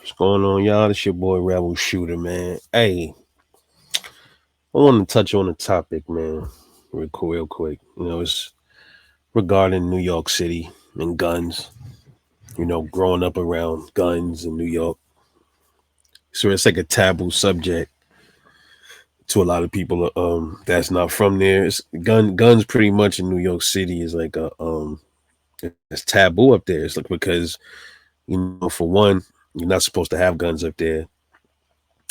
What's going on, y'all? It's your boy Rebel Shooter, man. Hey, I want to touch on a topic, man, real quick. It's regarding New York City and guns. Growing up around guns in New York, so it's like a taboo subject to a lot of people. That's not from there. Guns pretty much in New York City is like it's taboo up there. It's like because for one, you're not supposed to have guns up there.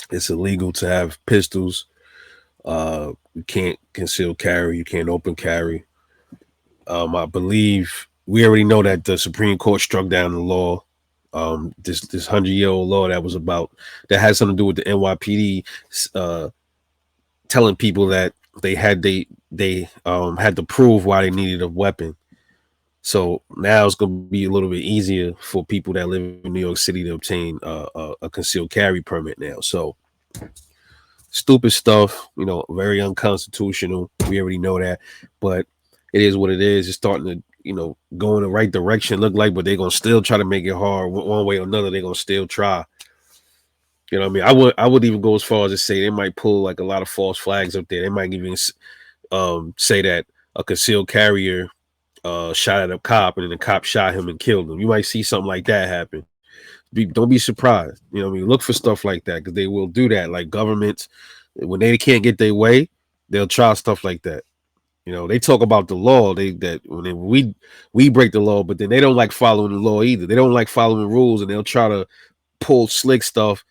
It's illegal to have pistols. You can't conceal carry. You can't open carry. I believe we already know that the Supreme Court struck down the law. This 100-year-old law that had something to do with the NYPD, uh, telling people that they had to prove why they needed a weapon. So now it's going to be a little bit easier for people that live in New York City to obtain a concealed carry permit now. So stupid stuff, very unconstitutional. We already know that, but it is what it is. It's starting to, go in the right direction, look like, but they're gonna still try to make it hard one way or another. They're gonna still try. You know what I mean? I would even go as far as to say they might pull like a lot of false flags up there. They might even say that a concealed carrier shot at a cop and then the cop shot him and killed him. You might see something like that happen. Don't be surprised. You know what I mean? Look for stuff like that because they will do that. Like governments, when they can't get their way, they'll try stuff like that. They talk about the law. We break the law, but then they don't like following the law either. They don't like following rules, and they'll try to pull slick stuff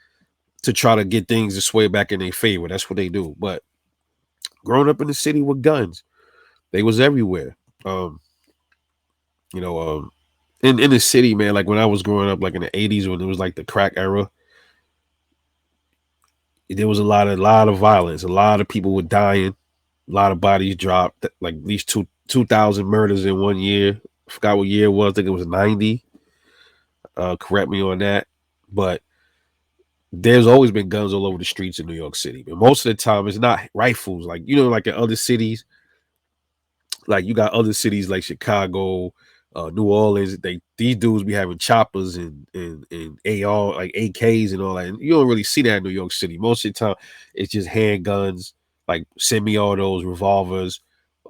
to try to get things to sway back in their favor. That's what they do. But growing up in the city with guns, they was everywhere. You know, in the city, man. Like when I was growing up, like in the '80s, when it was like the crack era, there was a lot of violence. A lot of people were dying. A lot of bodies dropped. Like at least 2,000 murders in 1 year. I forgot what year it was. I think it was 90. Correct me on that. But there's always been guns all over the streets in New York City. But most of the time, it's not rifles. Like like in other cities, like you got other cities like Chicago, New Orleans. These dudes be having choppers and AR like AKs and all that. And you don't really see that in New York City. Most of the time, it's just handguns, like semi-autos, revolvers.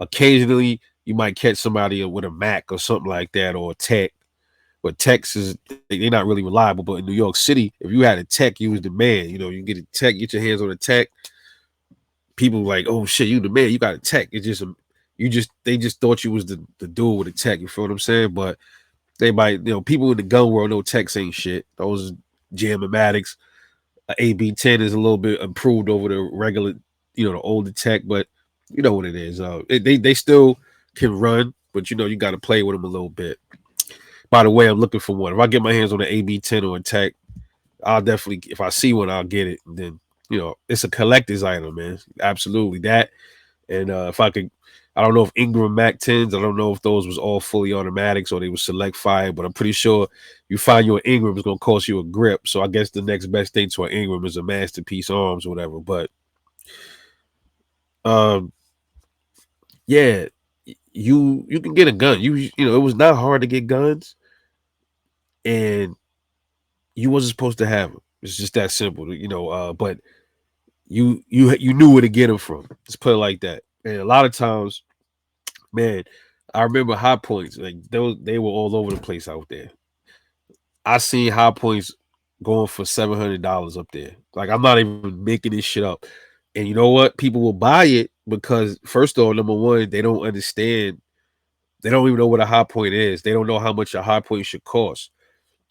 Occasionally, you might catch somebody with a Mac or something like that, or a tech. But techs they're not really reliable. But in New York City, if you had a tech, you was the man. You get a tech, get your hands on a tech. People like, oh shit, you the man. You got a tech. It's just they just thought you was the dude with a tech. You feel what I'm saying? But they might, people in the gun world know techs ain't shit. Those Jam-O-Matics. AB10 is a little bit improved over the regular, the older tech, but you know what it is. They still can run, but you got to play with them a little bit. By the way, I'm looking for one. If I get my hands on an AB10 or a tech, I'll definitely, if I see one, I'll get it. And then, it's a collector's item, man. Absolutely that. And if I could, I don't know if Ingram Mac 10s, I don't know if those was all fully automatics or they was select fire, but I'm pretty sure you find your Ingram is going to cost you a grip. So I guess the next best thing to an Ingram is a Masterpiece Arms or whatever. But um, yeah, you can get a gun. It was not hard to get guns, and you wasn't supposed to have them. It's just that simple, but you knew where to get them from. Let's put it like that. And a lot of times, man, I remember high points. Like they were all over the place out there. I seen high points going for $700 up there. Like I'm not even making this shit up. And you know what? People will buy it because first of all, number one, they don't understand. They don't even know what a high point is. They don't know how much a high point should cost.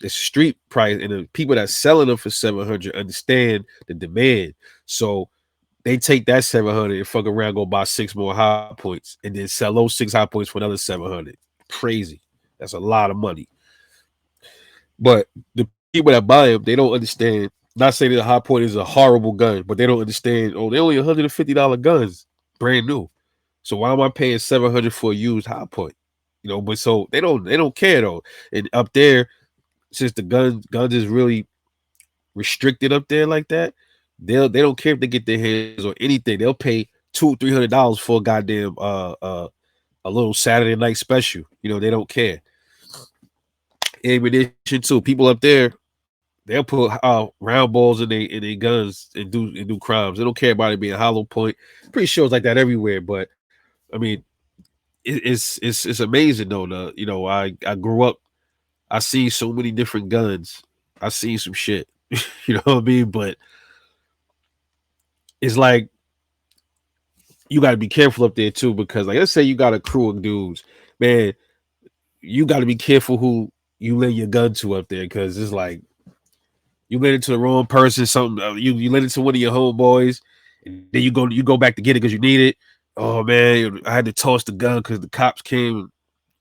The street price and the people that's selling them for 700 understand the demand. So they take that 700 and fuck around, go buy 6 more high points, and then sell those 6 high points for another 700. Crazy. That's a lot of money. But the people that buy them, they don't understand. Not saying that a high point is a horrible gun, but they don't understand. Oh, they're only $150 guns, brand new. So why am I paying 700 for a used high point? But so they don't care though. And up there, since the guns is really restricted up there like that, they don't care if they get their hands on anything. They'll pay $200-$300 for a goddamn a little Saturday night special. They don't care. Ammunition too. People up there, They'll put round balls in their guns and do crimes. They don't care about it being hollow point. Pretty sure it's like that everywhere. But I mean, it's amazing though. I grew up. I see so many different guns. I seen some shit. You know what I mean? But it's like you got to be careful up there too, because like let's say you got a crew of dudes, man. You got to be careful who you lend your gun to up there, because it's like you lend it to the wrong person. Something you lend it to one of your homeboys, and then you go back to get it because you need it. Oh man, I had to toss the gun because the cops came.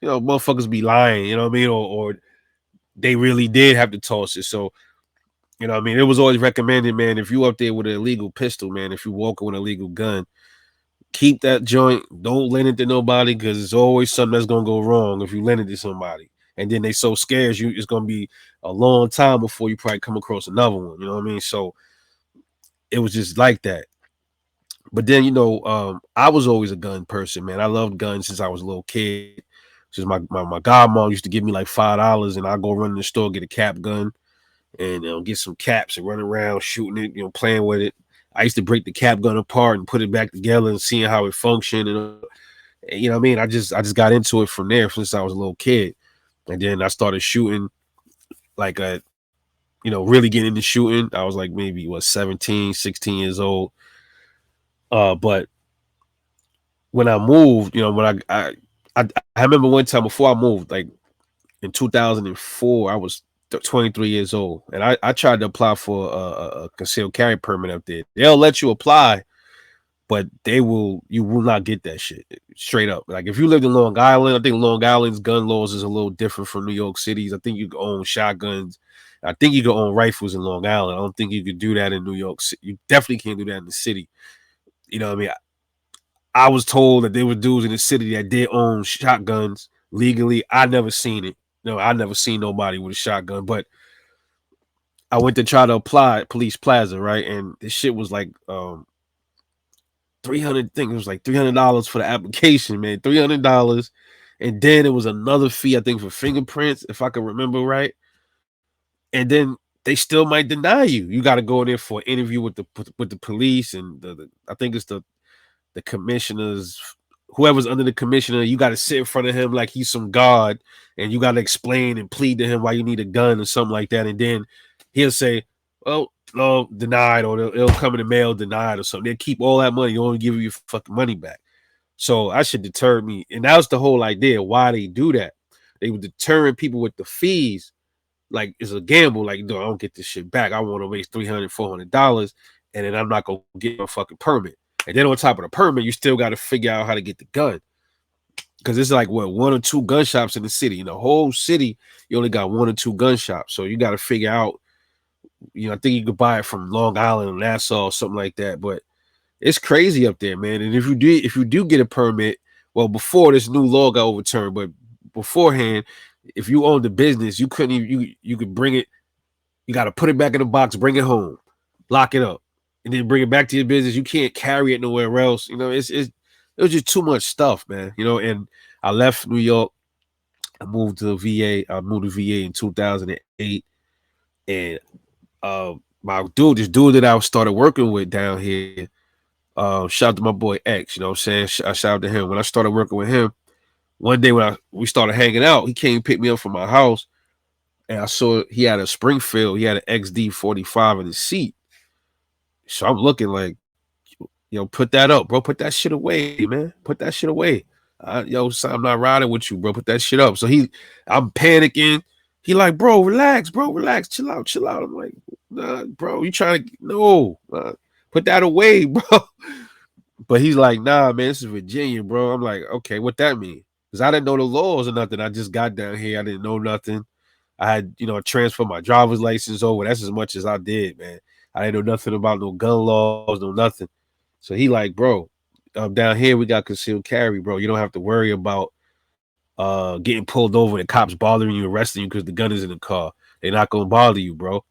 You know, motherfuckers be lying. You know what I mean, or they really did have to toss it. So you know what I mean. It was always recommended, man. If you up there with an illegal pistol, man, if you walking with an illegal gun, keep that joint. Don't lend it to nobody, because it's always something that's gonna go wrong if you lend it to somebody. And then they so scared you, it's gonna be a long time before you probably come across another one. You know what I mean? So it was just like that. But then I was always a gun person, man. I loved guns since I was a little kid. Since my godmom used to give me like $5, and I go run in the store, get a cap gun, and get some caps and run around shooting it, playing with it. I used to break the cap gun apart and put it back together and seeing how it functioned. And you know what I mean? I just got into it from there since I was a little kid. And then I started shooting like really getting into shooting. I was like maybe 17, 16 years old. But when I moved, I remember one time before I moved, like in 2004, I was 23 years old, and I tried to apply for a concealed carry permit up there. They'll let you apply, but you will not get that shit straight up. Like if you lived in Long Island, I think Long Island's gun laws is a little different from New York City's. I think you can own shotguns. I think you can own rifles in Long Island. I don't think you could do that in New York City. You definitely can't do that in the city. You know what I mean? I was told that there were dudes in the city that did own shotguns legally. I never seen it. No, I never seen nobody with a shotgun. But I went to try to apply at Police Plaza, right? And this shit was like 300. I think it was like $300 for the application, man. $300, and then it was another fee, I think, for fingerprints, if I can remember right. And then they still might deny you. You got to go in there for an interview with the police, and I think it's the commissioners, whoever's under the commissioner. You got to sit in front of him like he's some god, and you got to explain and plead to him why you need a gun or something like that. And then he'll say, "Well, no, denied," or it'll come in the mail denied or something. They'll keep all that money. They only give you your fucking money back. So that should deter me. And that was the whole idea why they do that. They would deter people with the fees. Like it's a gamble. Like, no, I don't get this shit back. I want to waste $300, $400, and then I'm not gonna get a fucking permit. And then on top of the permit, you still got to figure out how to get the gun, because it's like one or two gun shops in the city. In the whole city, you only got one or two gun shops. So you got to figure out. I think you could buy it from Long Island or Nassau or something like that. But it's crazy up there, man. And if you do get a permit, well, before this new law got overturned, but beforehand, if you owned the business, you couldn't even you could bring it. You got to put it back in the box, bring it home, lock it up, and then bring it back to your business. You can't carry it nowhere else. It was just too much stuff, man. And I left New York. I moved to VA. I moved to VA in 2008, and this dude that I started working with down here. Shout out to my boy X. You know what I'm saying? I shout out to him. When I started working with him, one day when we started hanging out, he came pick me up from my house, and I saw he had a Springfield. He had an XD45 in his seat. So I'm looking like, put that up, bro. Put that shit away, man. Put that shit away. Son, I'm not riding with you, bro. Put that shit up. So I'm panicking. He like, bro, relax, chill out. I'm like, nah, bro, you trying to, no, put that away, bro. But he's like, nah, man, this is Virginia, bro. I'm like, okay, what that mean? Because I didn't know the laws or nothing. I just got down here. I didn't know nothing. I had, transferred my driver's license over. That's as much as I did, man. I didn't know nothing about no gun laws, no nothing. So he like, bro, down here we got concealed carry, bro. You don't have to worry about getting pulled over and cops bothering you, arresting you because the gun is in the car. They're not gonna bother you, bro.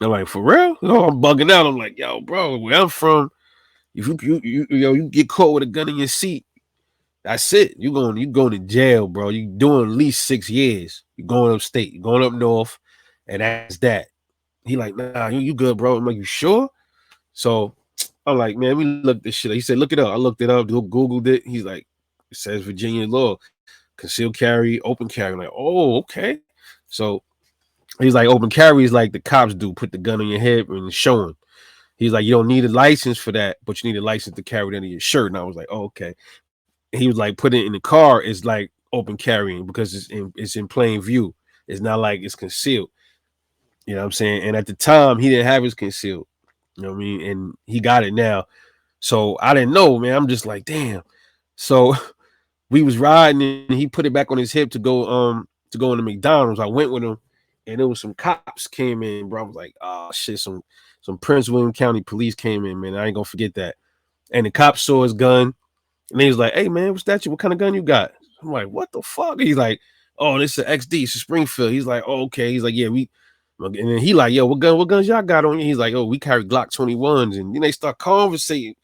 I'm like, for real? No, I'm bugging out. I'm like, yo, bro, where I'm from, if you get caught with a gun in your seat, that's it. You going to jail, bro. You doing at least 6 years. You going upstate, you going up north, and that's that. He like, nah, you good, bro. I'm like, you sure? So I'm like, man, we look this shit up. He said, look it up. I looked it up, Googled it. He's like, it says Virginia law, concealed carry, open carry. I'm like, oh, okay. So he's like, open carry is like the cops do, put the gun on your head and show him. He's like, you don't need a license for that, but you need a license to carry it under your shirt. And I was like, oh, okay. And he was like, put it in the car is like open carrying because it's in plain view. It's not like it's concealed. You know what I'm saying? And at the time, he didn't have his concealed. You know what I mean? And he got it now. So I didn't know, man. I'm just like, damn. So we was riding and he put it back on his hip to go into McDonald's. I went with him and there was some cops came in, bro. I was like, oh shit, some Prince William County police came in, man. I ain't gonna forget that. And the cop saw his gun and he was like, hey man, what's that? What kind of gun you got? I'm like, what the fuck? He's like, oh, this is an XD, it's a Springfield. He's like, oh, okay. He's like, yeah, and then he like, yo, what guns y'all got on you? He's like, oh, we carry Glock 21s. And then they start conversing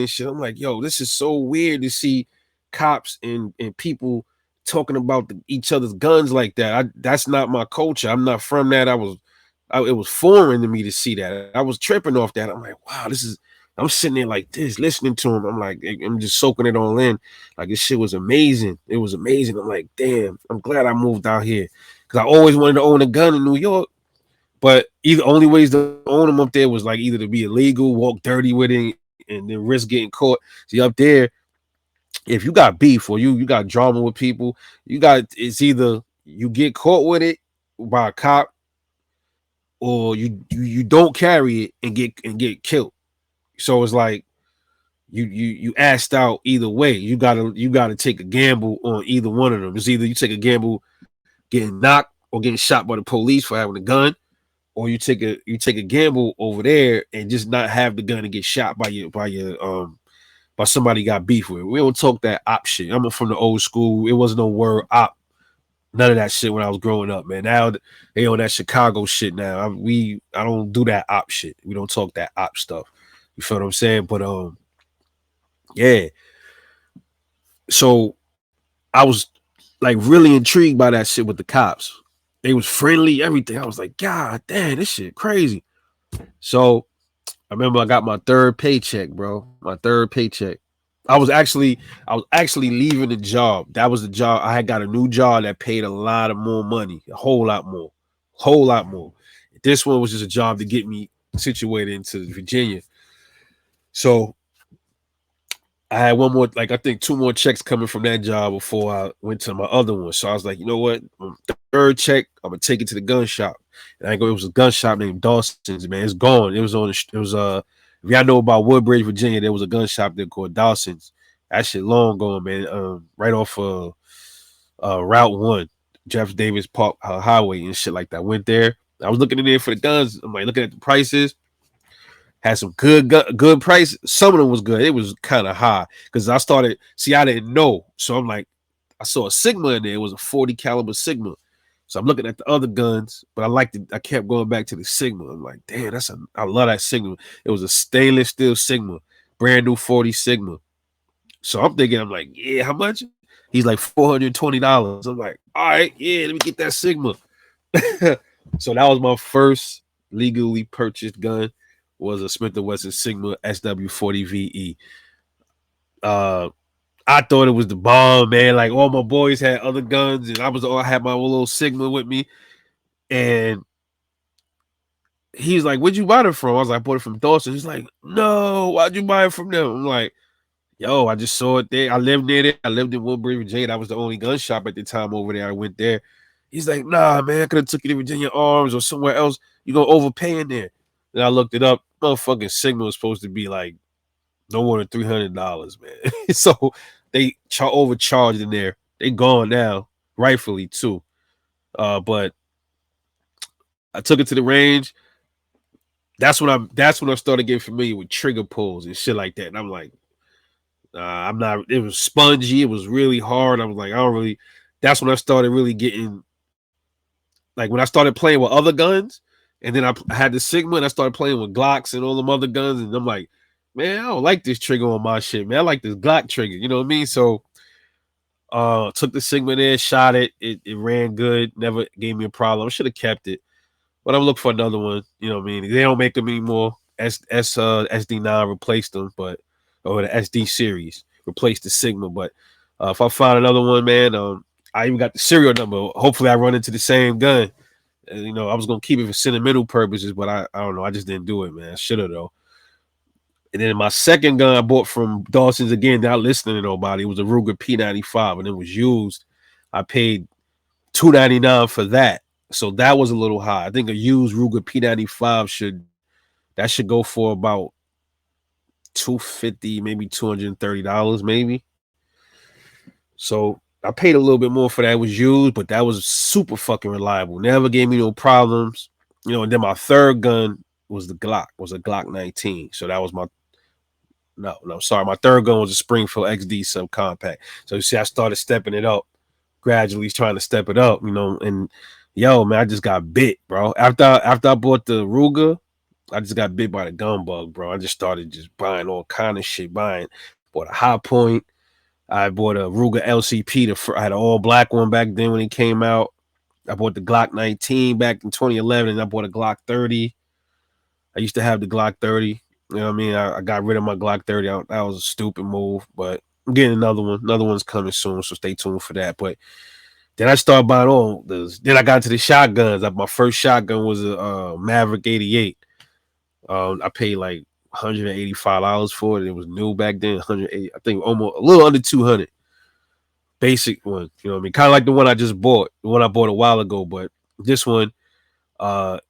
and shit. I'm like, yo, this is so weird to see cops and people talking about each other's guns like that. That's not my culture. I'm not from that. It was foreign to me to see that. I was tripping off that. I'm like, wow, I'm sitting there like this, listening to him. I'm like, I'm just soaking it all in. Like, this shit was amazing. It was amazing. I'm like, damn, I'm glad I moved out here. Because I always wanted to own a gun in New York. But either only ways to own them up there was like either to be illegal, walk dirty with it, and then risk getting caught. See, up there, if you got beef or you got drama with people, it's either you get caught with it by a cop or you don't carry it and get killed. So it's like you asked out either way. You gotta take a gamble on either one of them. It's either you take a gamble getting knocked or getting shot by the police for having a gun, or you take a gamble over there and just not have the gun and get shot by somebody you got beef with. We don't talk that op shit. I'm from the old school. It wasn't no word op. None of that shit when I was growing up, man. Now they on that Chicago shit now. I don't do that op shit. We don't talk that op stuff. You feel what I'm saying? But yeah. So I was like really intrigued by that shit with the cops. They was friendly, everything. I was like, God damn, this shit crazy. So I remember I got my third paycheck, bro. My third paycheck. I was actually leaving the job. That was the job. I had got a new job that paid a lot of more money, a whole lot more. This one was just a job to get me situated into Virginia. So I had one more, like I think 2 more checks coming from that job before I went to my other one. So I was like, you know what? Third check, I'm gonna take it to the gun shop. And it was a gun shop named Dawson's, man. It's gone. If y'all know about Woodbridge, Virginia, there was a gun shop there called Dawson's. That shit long gone, man. Right off Route 1, Jeff Davis Park Highway and shit like that. Went there. I was looking in there for the guns. I'm like looking at the prices. Had some good price. Some of them was good. It was kind of high because I didn't know. So I'm like, I saw a Sigma in there. It was a 40 caliber Sigma. So I'm looking at the other guns, but I kept going back to the Sigma. I'm like, damn, I love that Sigma. It was a stainless steel Sigma, brand new 40 Sigma. So I'm like, yeah, how much? He's like $420. I'm like, all right, yeah, let me get that Sigma. So that was my first legally purchased gun. Was a Smith & Wesson Sigma SW40VE. I thought it was the bomb, man. Like all my boys had other guns, and I had my little Sigma with me. And he's like, "Where'd you buy it from?" I was like, "I bought it from Dawson." He's like, "No, why'd you buy it from them?" I'm like, "Yo, I just saw it there. I lived near there. I lived in Woodbridge, Virginia. That was the only gun shop at the time over there. I went there." He's like, "Nah, man, I could have took you to Virginia Arms or somewhere else. You're gonna overpay in there." And I looked it up. Motherfucking Sigma was supposed to be like no more than $300, man. So they overcharged in there. They gone now, rightfully too. But I took it to the range. That's when I started getting familiar with trigger pulls and shit like that. And I'm like, I'm not. It was spongy. It was really hard. I was like, I don't really. That's when I started really getting. Like when I started playing with other guns. And then I had the Sigma and I started playing with Glocks and all them other guns. And I'm like, man, I don't like this trigger on my shit, man. I like this Glock trigger. You know what I mean? So took the Sigma there, shot it. It ran good. Never gave me a problem. I should have kept it. But I'm looking for another one. You know what I mean? They don't make them anymore. SD9 replaced them, but or the SD series replaced the Sigma. But if I find another one, man, I even got the serial number. Hopefully, I run into the same gun. You know, I was gonna keep it for sentimental purposes, but I don't know. I just didn't do it, man. I should have though. And then my second gun I bought from Dawson's again, not listening to nobody. It was a Ruger P95, and it was used. I paid $299 for that. So that was a little high. I think a used Ruger P95 should go for about 250, maybe $230, maybe. So I paid a little bit more for that. It was used, but that was super fucking reliable. Never gave me no problems. You know, and then my third gun was a Glock 19. So that was my sorry. My third gun was a Springfield XD subcompact. So you see, I started stepping it up, gradually trying to step it up, you know, and yo, man, I just got bit, bro. After I bought the Ruger, I just got bit by the gun bug, bro. I just started just buying all kind of shit. Bought a High Point. I bought a Ruger LCP. I had an all black one back then when it came out. I bought the Glock 19 back in 2011, and I bought a Glock 30. I used to have the Glock 30. You know what I mean? I got rid of my Glock 30. That was a stupid move, but I'm getting another one. Another one's coming soon, so stay tuned for that. But then I started buying all those. Then I got into the shotguns. My first shotgun was a Maverick 88. I paid like $185 for it. It was new back then. 180, I think almost a little under 200. Basic one, you know what I mean? Kind of like the one I just bought, the one I bought a while ago. But this one,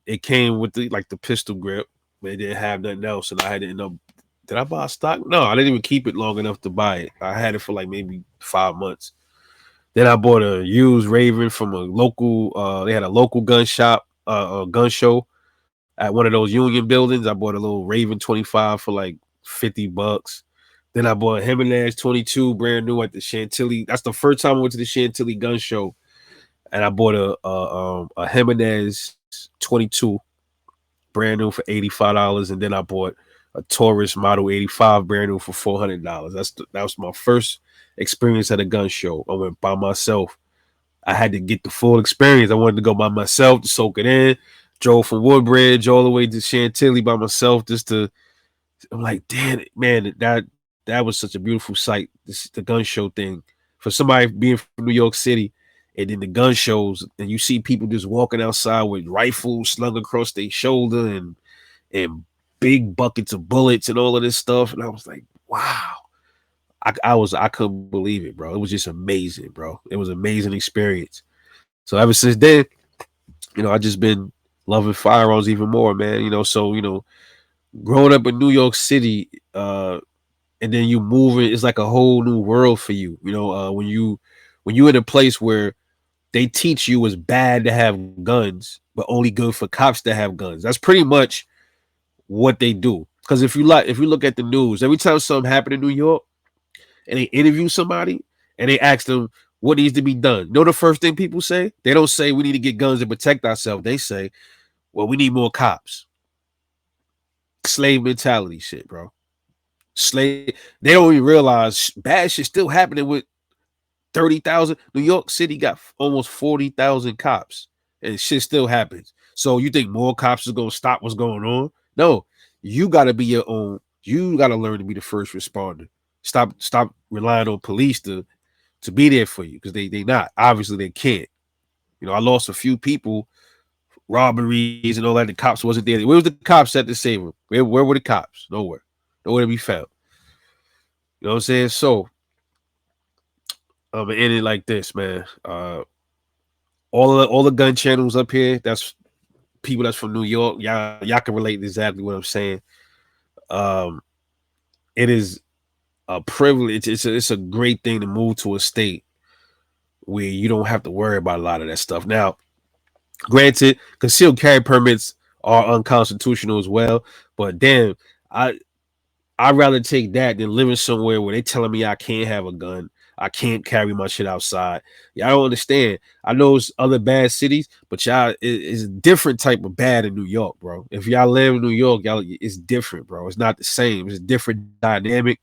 it came with the pistol grip, but it didn't have nothing else, and I had to end up. Did I buy stock? No, I didn't even keep it long enough to buy it. I had it for like maybe 5 months. Then I bought a used Raven from a local. They had a local gun shop, a gun show at one of those Union buildings. I bought a little Raven 25 for like $50. Then I bought a Jimenez 22 brand new at the Chantilly. That's the first time I went to the Chantilly gun show, and I bought a Jimenez 22 brand new for $85, and then I bought a Taurus Model 85 brand new for $400. That was my first experience at a gun show. I went by myself. I had to get the full experience. I wanted to go by myself to soak it in. Drove from Woodbridge all the way to Chantilly by myself just to. I'm like, damn it, man, that was such a beautiful sight. The gun show thing for somebody being from New York City, and then the gun shows, and you see people just walking outside with rifles slung across their shoulder and big buckets of bullets and all of this stuff, and I was like, wow. I couldn't believe it, bro. It was just amazing, bro. It was an amazing experience. So ever since then, you know, I just been loving firearms even more, man. You know, so growing up in New York City, and then you moving, it's like a whole new world for you. You know, when you in a place where they teach you it's bad to have guns, but only good for cops to have guns. That's pretty much what they do. Because if you look at the news, every time something happened in New York, and they interview somebody and they ask them what needs to be done. You know the first thing people say? They don't say we need to get guns to protect ourselves. They say, well, we need more cops. Slave mentality shit, bro. Slave. They don't even realize bad shit still happening with 30,000. New York City got almost 40,000 cops, and shit still happens. So you think more cops is gonna stop what's going on? No, you gotta be your own. You gotta learn to be the first responder. Stop relying on police to be there for you, because they not. Obviously they can't. You know, I lost a few people, robberies and all that. The cops wasn't there. Where was the cops at to save them? Where were the cops? Nowhere to be found. You know what I'm saying? So I'm gonna end it like this, man. All the gun channels up here, that's people that's from New York. Y'all can relate exactly what I'm saying. It is a privilege. It's a great thing to move to a state where you don't have to worry about a lot of that stuff. Now, granted, concealed carry permits are unconstitutional as well, but damn, I'd rather take that than living somewhere where they telling me I can't have a gun. I can't carry my shit outside. Y'all don't understand. I know it's other bad cities, but y'all it's a different type of bad in New York, bro. If y'all live in New York, y'all, it's different, bro. It's not the same. It's a different dynamic.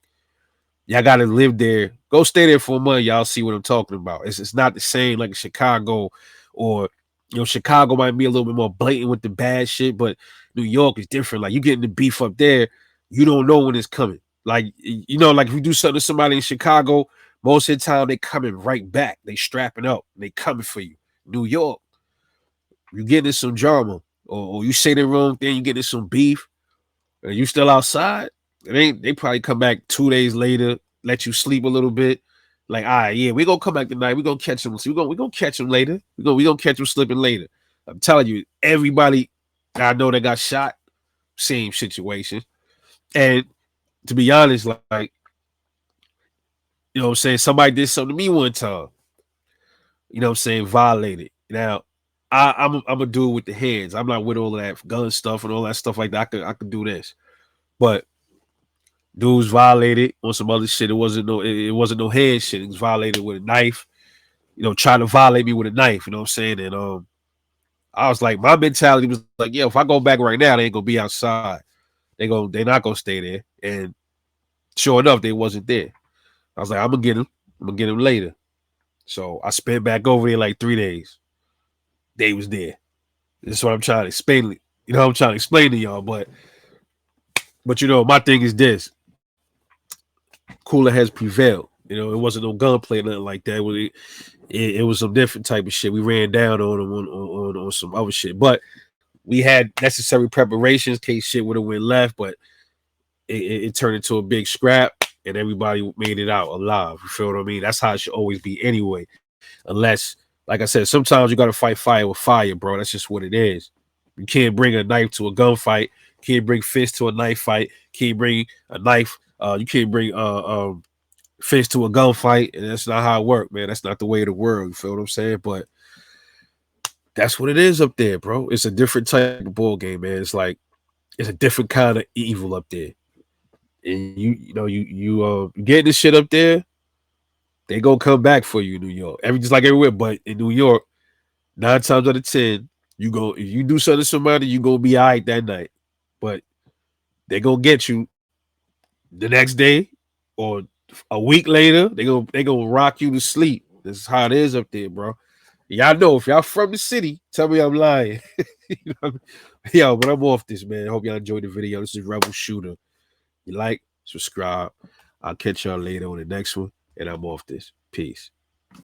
Y'all got to live there. Go stay there for a month. Y'all see what I'm talking about. It's not the same like in Chicago or You know, Chicago might be a little bit more blatant with the bad shit, but New York is different. Like you getting the beef up there, you don't know when it's coming. Like you know, like if you do something to somebody in Chicago, most of the time they coming right back. They strapping up. They coming for you. New York, you getting some drama, or you say the wrong thing, you getting some beef, and you still outside. They probably come back 2 days later, let you sleep a little bit. Like, all right, yeah, we gonna come back tonight. We gonna catch them. We gonna catch them later. We gonna catch them slipping later. I'm telling you, everybody I know that got shot, same situation. And to be honest, like you know what I'm saying, somebody did something to me one time. You know what I'm saying, violated. Now, I'm a dude with the hands. I'm not with all of that gun stuff and all that stuff like that. I could do this. But dudes violated on some other shit. It wasn't no head shit. It was violated with a knife. You know, trying to violate me with a knife. You know what I'm saying? And I was like, my mentality was like, yeah, if I go back right now, they ain't gonna be outside. They're not gonna stay there. And sure enough, they wasn't there. I was like, I'm gonna get them. I'm gonna get them later. So I spent back over there like 3 days. They was there. This is what I'm trying to explain. You know, I'm trying to explain to y'all, but you know, my thing is this: cooler heads prevailed. You know, it wasn't no gunplay or nothing like that. It was some different type of shit. We ran down on them on some other shit, but we had necessary preparations in case shit would have went left. But it turned into a big scrap, and everybody made it out alive. You feel what I mean? That's how it should always be anyway. Unless, like I said, sometimes you got to fight fire with fire, bro. That's just what it is. You can't bring a knife to a gunfight. Can't bring fist to a knife fight. Can't bring a knife. You can't bring fist to a gunfight, and that's not how it works, man. That's not the way of the world. You feel what I'm saying? But that's what it is up there, bro. It's a different type of ball game, man. It's like it's a different kind of evil up there. And you get this shit up there, they gonna come back for you in New York. Just like everywhere, but in New York, 9 times out of 10, if you do something to somebody, you gonna be all right that night. But they gonna get you the next day or a week later. They gonna rock you to sleep. This is how it is up there, bro. Y'all know if y'all from the city, tell me I'm lying. You know, yo, but I'm off this, man. Hope y'all enjoyed the video. This is Rebel Shooter. You like, subscribe. I'll catch y'all later on the next one, and I'm off this. Peace.